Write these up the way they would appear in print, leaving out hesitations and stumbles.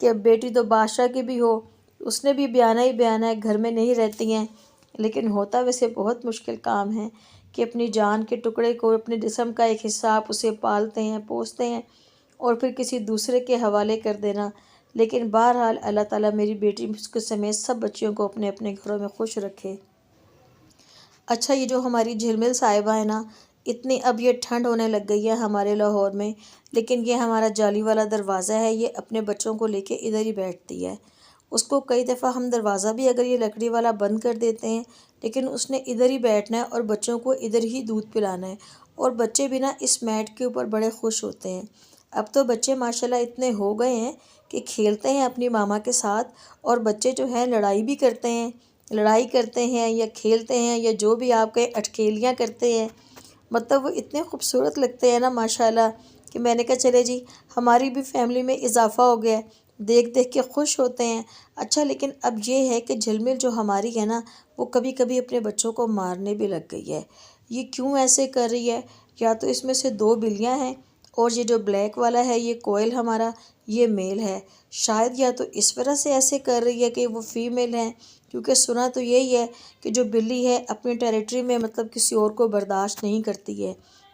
کہ بیٹی تو بادشاہ کی بھی ہو، اس نے بھی بیانہ ہی بیانہ ہے، گھر میں نہیں رہتی ہیں، لیکن ہوتا ویسے بہت مشکل کام ہے کہ اپنی جان کے ٹکڑے کو، اپنے جسم کا ایک حصہ آپ اسے پالتے ہیں، پوستے ہیں اور پھر کسی دوسرے کے حوالے کر دینا۔ لیکن بہرحال اللہ تعالیٰ میری بیٹی کے سمیت سب بچیوں کو اپنے اپنے گھروں میں خوش رکھے۔ اچھا، یہ جو ہماری جھلمل صاحبہ ہے نا، اتنی اب یہ ٹھنڈ ہونے لگ گئی ہے ہمارے لاہور میں، لیکن یہ ہمارا جالی والا دروازہ ہے، یہ اپنے بچوں کو لے کے ادھر ہی بیٹھتی ہے۔ اس کو کئی دفعہ ہم دروازہ بھی اگر یہ لکڑی والا بند کر دیتے ہیں، لیکن اس نے ادھر ہی بیٹھنا ہے اور بچوں کو ادھر ہی دودھ پلانا ہے، اور بچے بھی نا اس میٹ کے اوپر بڑے خوش ہوتے ہیں۔ اب تو بچے ماشاءاللہ اتنے ہو گئے ہیں کہ کھیلتے ہیں اپنی ماما کے ساتھ، اور بچے جو ہیں لڑائی بھی کرتے ہیں، لڑائی کرتے ہیں یا کھیلتے ہیں یا جو بھی آپ کے اٹکیلیاں کرتے ہیں، مطلب وہ اتنے خوبصورت لگتے ہیں نا ماشاءاللہ، کہ میں نے کہا چلے جی ہماری بھی فیملی میں اضافہ ہو گیا ہے، دیکھ دیکھ کے خوش ہوتے ہیں۔ اچھا، لیکن اب یہ ہے کہ جھلمل جو ہماری ہے نا، وہ کبھی کبھی اپنے بچوں کو مارنے بھی لگ گئی ہے۔ یہ کیوں ایسے کر رہی ہے؟ یا تو اس میں سے 2 بلیاں ہیں، اور یہ جو بلیک والا ہے یہ کوئل ہمارا، یہ میل ہے۔ شاید یا تو اس وجہ سے ایسے کر رہی ہے کہ وہ فیمیل ہیں، کیونکہ سنا تو یہی ہے کہ جو بلی ہے اپنی ٹیریٹری میں مطلب کسی اور کو برداشت نہیں کرتی ہے۔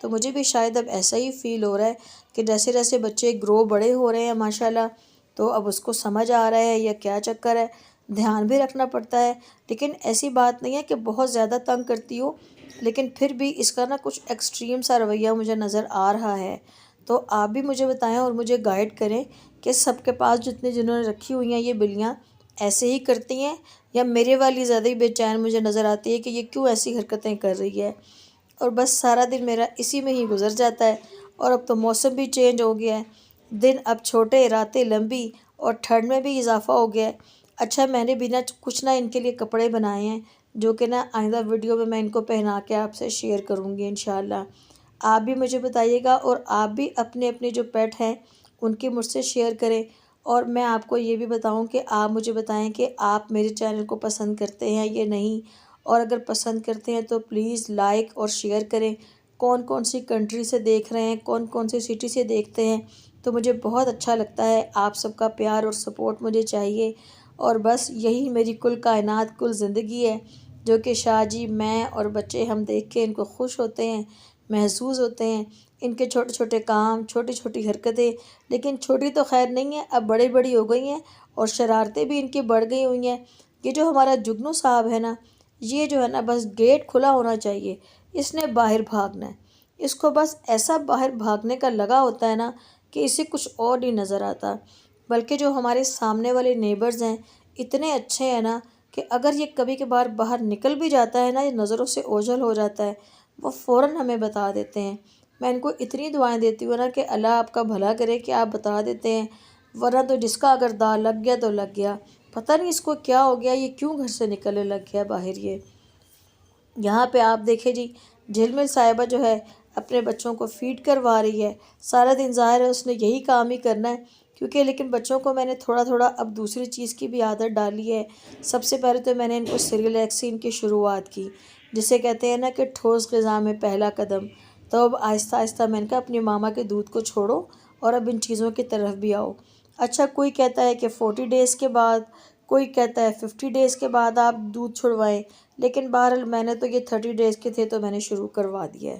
تو مجھے بھی شاید اب ایسا ہی فیل ہو رہا ہے کہ جیسے جیسے بچے گرو بڑے ہو رہے ہیں ماشاءاللہ، تو اب اس کو سمجھ آ رہا ہے یا کیا چکر ہے، دھیان بھی رکھنا پڑتا ہے۔ لیکن ایسی بات نہیں ہے کہ بہت زیادہ تنگ کرتی ہو، لیکن پھر بھی اس کا نا کچھ ایکسٹریم سا رویہ مجھے نظر آ رہا ہے۔ تو آپ بھی مجھے بتائیں اور مجھے گائیڈ کریں کہ سب کے پاس جنہوں نے رکھی ہوئی ہیں یہ بلیاں ایسے ہی کرتی ہیں، یا میرے والی زیادہ ہی بے چین مجھے نظر آتی ہے کہ یہ کیوں ایسی حرکتیں کر رہی ہے۔ اور بس سارا دن میرا اسی میں ہی گزر جاتا ہے، اور اب تو موسم بھی چینج ہو گیا ہے، دن اب چھوٹے، راتیں لمبی، اور ٹھنڈ میں بھی اضافہ ہو گیا ہے۔ اچھا، میں نے بھی نا کچھ نہ ان کے لیے کپڑے بنائے ہیں، جو کہ نا آئندہ ویڈیو میں ان کو پہنا کے آپ سے شیئر کروں گی انشاءاللہ۔ آپ بھی مجھے بتائیے گا، اور آپ بھی اپنے اپنے جو پیٹ ہیں ان کی مجھ سے شیئر کریں، اور میں آپ کو یہ بھی بتاؤں کہ آپ مجھے بتائیں کہ آپ میرے چینل کو پسند کرتے ہیں یا نہیں، اور اگر پسند کرتے ہیں تو پلیز لائک اور شیئر کریں۔ کون کون سی کنٹری سے دیکھ رہے ہیں، کون کون سی سٹی سے دیکھتے ہیں، تو مجھے بہت اچھا لگتا ہے۔ آپ سب کا پیار اور سپورٹ مجھے چاہیے، اور بس یہی میری کل کائنات، کل زندگی ہے، جو کہ شاہ جی، میں اور بچے ہم دیکھ کے ان کو خوش ہوتے ہیں، محظوظ ہوتے ہیں۔ ان کے چھوٹے چھوٹے کام، چھوٹی چھوٹی حرکتیں، لیکن چھوٹی تو خیر نہیں ہیں، اب بڑی بڑی ہو گئی ہیں، اور شرارتیں بھی ان کی بڑھ گئی ہوئی ہیں۔ یہ جو ہمارا جگنو صاحب ہے نا، یہ جو ہے نا بس گیٹ کھلا ہونا چاہیے، اس نے باہر بھاگنا ہے۔ اس کو بس ایسا باہر بھاگنے کا لگا ہوتا ہے نا کہ اسے کچھ اور نہیں نظر آتا۔ بلکہ جو ہمارے سامنے والے نیبرز ہیں اتنے اچھے ہیں نا، کہ اگر یہ کبھی کبھار باہر نکل بھی جاتا ہے نا، یہ نظروں سے اوجھل ہو جاتا ہے، وہ فوراً ہمیں بتا دیتے ہیں۔ میں ان کو اتنی دعائیں دیتی ہوں نا کہ اللہ آپ کا بھلا کرے کہ آپ بتا دیتے ہیں، ورنہ تو جس کا اگر داغ لگ گیا تو لگ گیا، پتہ نہیں اس کو کیا ہو گیا، یہ کیوں گھر سے نکلنے لگ گیا باہر۔ یہ یہاں پہ آپ دیکھیں جی، جھلمل صاحبہ جو ہے اپنے بچوں کو فیڈ کروا رہی ہے، سارا دن ظاہر ہے اس نے یہی کام ہی کرنا ہے، کیونکہ لیکن بچوں کو میں نے تھوڑا تھوڑا اب دوسری چیز کی بھی عادت ڈالی ہے۔ سب سے پہلے تو میں نے ان کو سیریلیکسین کی شروعات کی، جسے کہتے ہیں نا کہ ٹھوس غذا میں پہلا قدم۔ تو اب آہستہ آہستہ میں نے کہا اپنی ماما کے دودھ کو چھوڑو اور اب ان چیزوں کی طرف بھی آؤ۔ اچھا، کوئی کہتا ہے کہ 40 ڈیز کے بعد، کوئی کہتا ہے 50 ڈیز کے بعد آپ دودھ چھڑوائیں، لیکن بہرحال میں نے تو یہ 30 ڈیز کے تھے تو میں نے شروع کروا دیا ہے۔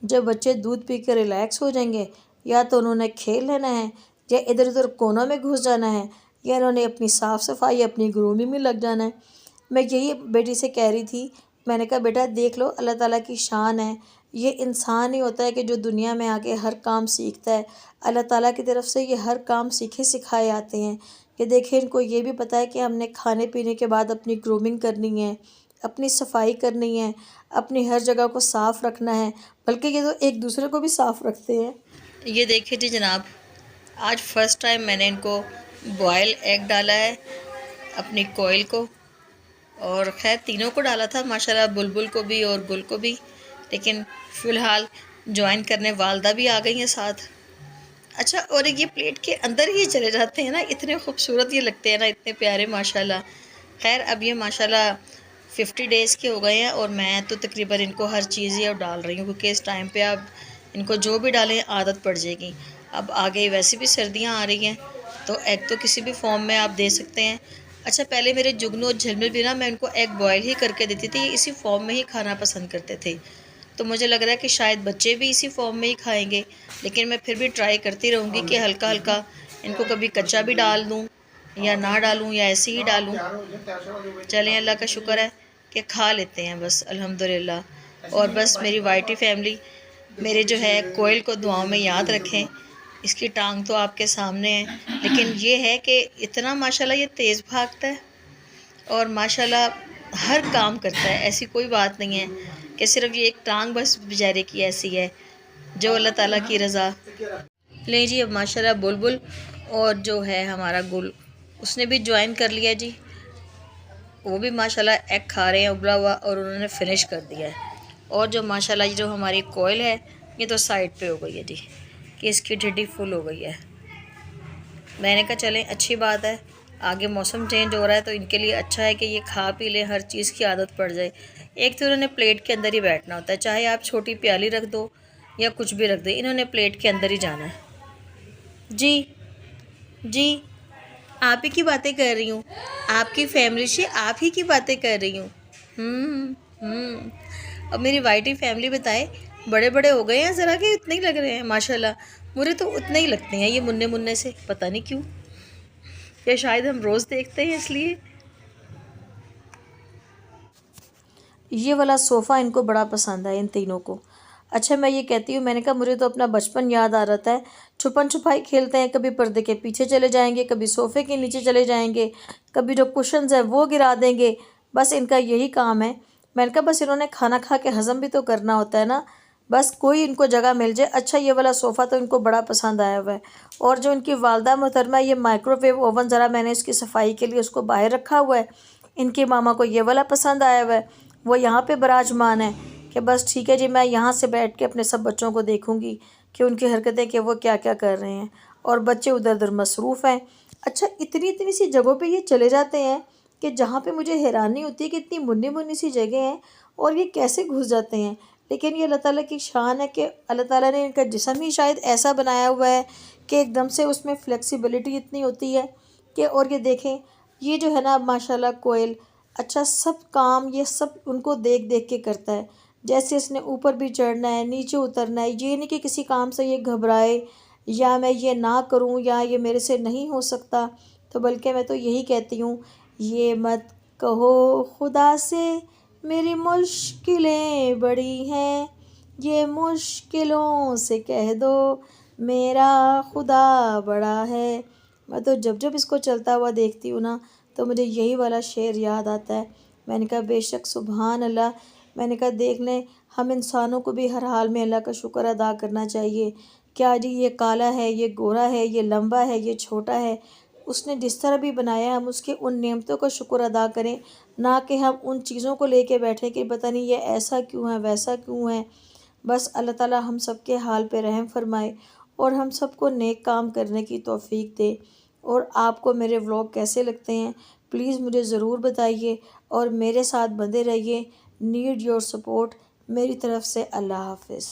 جب بچے دودھ پی کے ریلیکس ہو جائیں گے، یا تو انہوں نے کھیل لینا ہے، یا ادھر ادھر کونوں میں گھس جانا ہے، یا انہوں نے اپنی صاف صفائی، اپنی گرومنگ میں لگ جانا ہے۔ میں یہی بیٹی سے کہہ رہی تھی، میں نے کہا بیٹا دیکھ لو، اللہ تعالیٰ کی شان ہے، یہ انسان ہی ہوتا ہے کہ جو دنیا میں آ کے ہر کام سیکھتا ہے۔ اللہ تعالیٰ کی طرف سے یہ ہر کام سیکھے سکھائے آتے ہیں، کہ دیکھیں ان کو یہ بھی پتہ ہے کہ ہم نے کھانے پینے کے بعد اپنی گرومنگ کرنی ہے، اپنی صفائی کرنی ہے، اپنی ہر جگہ کو صاف رکھنا ہے، بلکہ یہ تو ایک دوسرے کو بھی صاف رکھتے ہیں۔ یہ دیکھیں جی جناب، آج فرسٹ ٹائم میں نے ان کو بوائل ایگ ڈالا ہے اپنی کوئل کو، اور خیر تینوں کو ڈالا تھا ماشاءاللہ، بلبل کو بھی اور گل کو بھی، لیکن فی الحال جوائن کرنے والدہ بھی آ گئی ہیں ساتھ۔ اچھا، اور یہ پلیٹ کے اندر ہی چلے جاتے ہیں نا، اتنے خوبصورت یہ لگتے ہیں نا، اتنے پیارے ماشاءاللہ۔ خیر اب یہ ماشاءاللہ 50 ڈیز کے ہو گئے ہیں، اور میں تو تقریباً ان کو ہر چیز ہی اب ڈال رہی ہوں، کیونکہ اس ٹائم پہ اب ان کو جو بھی ڈالیں عادت پڑ جائے گی۔ اب آگے ویسے بھی سردیاں آ رہی ہیں تو ایگ تو کسی بھی فارم میں آپ دے سکتے ہیں۔ اچھا پہلے میرے جگنو اور جھلمل بھی نا میں ان کو ایگ بوائل ہی کر کے دیتی تھی، یہ اسی فارم میں ہی کھانا پسند کرتے تھے، تو مجھے لگ رہا ہے کہ شاید بچے بھی اسی فارم میں ہی کھائیں گے، لیکن میں پھر بھی ٹرائی کرتی رہوں گی کہ ہلکا ہلکا ان کو کبھی کچا بھی ڈال دوں یا نہ ڈالوں یا ایسے ہی ڈالوں۔ چلیں اللہ کا شکر ہے کہ کھا لیتے ہیں بس الحمدللہ۔ اور بس میری وائٹی فیملی میرے جو ہے کوئل کو دعاؤں میں یاد رکھیں، اس کی ٹانگ تو آپ کے سامنے ہے، لیکن یہ ہے کہ اتنا ماشاءاللہ یہ تیز بھاگتا ہے اور ماشاءاللہ ہر کام کرتا ہے، ایسی کوئی بات نہیں ہے کہ صرف یہ ایک ٹانگ بس بیچارے کی ایسی ہے، جو اللہ تعالیٰ کی رضا۔ لیں جی اب ماشاءاللہ بلبل اور جو ہے ہمارا گل اس نے بھی جوائن کر لیا جی، وہ بھی ماشاءاللہ ایگ کھا رہے ہیں ابلا ہوا اور انہوں نے فنش کر دیا ہے۔ اور جو ماشاءاللہ جو ہماری کوئل ہے یہ تو سائڈ پہ ہو گئی ہے جی کہ اس کی ڈھڈی فل ہو گئی ہے۔ میں نے کہا چلیں اچھی بات ہے، آگے موسم چینج ہو رہا ہے تو ان کے لیے اچھا ہے کہ یہ کھا پی لیں، ہر چیز کی عادت پڑ جائے۔ ایک تو انہوں نے پلیٹ کے اندر ہی بیٹھنا ہوتا ہے، چاہے آپ چھوٹی پیالی رکھ دو یا کچھ بھی رکھ دیں، انہوں نے پلیٹ کے اندر ہی جانا ہے۔ جی جی آپ ہی کی باتیں کر رہی ہوں، آپ کی فیملی سے آپ ہی کی باتیں کر رہی ہوں۔ اب میری وائٹی فیملی بتائے بڑے بڑے ہو گئے ہیں ذرا کہ اتنے ہی لگ رہے ہیں ماشاءاللہ، مجھے تو اتنے ہی لگتے ہیں یہ مننے مننے سے، پتہ نہیں کیوں، یا شاید ہم روز دیکھتے ہیں اس لیے۔ یہ والا صوفہ ان کو بڑا پسند ہے ان تینوں کو۔ اچھا میں یہ کہتی ہوں، میں نے کہا مجھے تو اپنا بچپن یاد آ رہا ہے، چھپن چھپائی کھیلتے ہیں، کبھی پردے کے پیچھے چلے جائیں گے، کبھی صوفے کے نیچے چلے جائیں گے، کبھی جو کشنز ہیں وہ گرا دیں گے، بس ان کا یہی کام ہے۔ میں نے کہا بس انہوں نے کھانا کھا کے ہضم بھی تو کرنا ہوتا ہے نا، بس کوئی ان کو جگہ مل جائے۔ اچھا یہ والا صوفہ تو ان کو بڑا پسند آیا ہوا ہے، اور جو ان کی والدہ محترمہ یہ مائکرو ویو اوون ذرا میں نے اس کی صفائی کے لیے اس کو باہر رکھا ہوا ہے، ان کی ماما کو یہ والا پسند آیا ہوا ہے، وہ یہاں پہ براجمان ہے کہ بس ٹھیک ہے جی میں یہاں سے بیٹھ کے اپنے سب بچوں کو دیکھوں گی کہ ان کی حرکتیں کہ وہ کیا کیا کر رہے ہیں، اور بچے ادھر ادھر مصروف ہیں۔ اچھا اتنی اتنی سی جگہوں پہ یہ چلے جاتے ہیں کہ جہاں پہ مجھے حیرانی ہوتی ہے کہ اتنی منی منی سی جگہ ہیں اور یہ کیسے گھس جاتے ہیں، لیکن یہ اللہ تعالیٰ کی شان ہے کہ اللہ تعالیٰ نے ان کا جسم ہی شاید ایسا بنایا ہوا ہے کہ ایک دم سے اس میں فلیکسیبلٹی اتنی ہوتی ہے کہ، اور یہ دیکھیں یہ جو ہے نا ماشاءاللہ کوئل، اچھا سب کام یہ سب ان کو دیکھ دیکھ کے کرتا ہے، جیسے اس نے اوپر بھی چڑھنا ہے نیچے اترنا ہے، یہ نہیں کہ کسی کام سے یہ گھبرائے یا میں یہ نہ کروں یا یہ میرے سے نہیں ہو سکتا، تو بلکہ میں تو یہی کہتی ہوں یہ مت کہو خدا سے میری مشکلیں بڑی ہیں، یہ مشکلوں سے کہہ دو میرا خدا بڑا ہے۔ میں تو جب جب اس کو چلتا ہوا دیکھتی ہوں نا تو مجھے یہی والا شعر یاد آتا ہے۔ میں نے کہا بے شک سبحان اللہ، میں نے کہا دیکھ لیں ہم انسانوں کو بھی ہر حال میں اللہ کا شکر ادا کرنا چاہیے، کیا جی یہ کالا ہے یہ گورا ہے یہ لمبا ہے یہ چھوٹا ہے، اس نے جس طرح بھی بنایا ہے ہم اس کے ان نعمتوں کا شکر ادا کریں، نہ کہ ہم ان چیزوں کو لے کے بیٹھیں کہ پتہ نہیں یہ ایسا کیوں ہے ویسا کیوں ہے۔ بس اللہ تعالیٰ ہم سب کے حال پہ رحم فرمائے اور ہم سب کو نیک کام کرنے کی توفیق دے۔ اور آپ کو میرے ولاگ کیسے لگتے ہیں پلیز مجھے ضرور بتائیے اور میرے ساتھ بندے رہیے۔ Need your support. میری طرف سے اللہ حافظ۔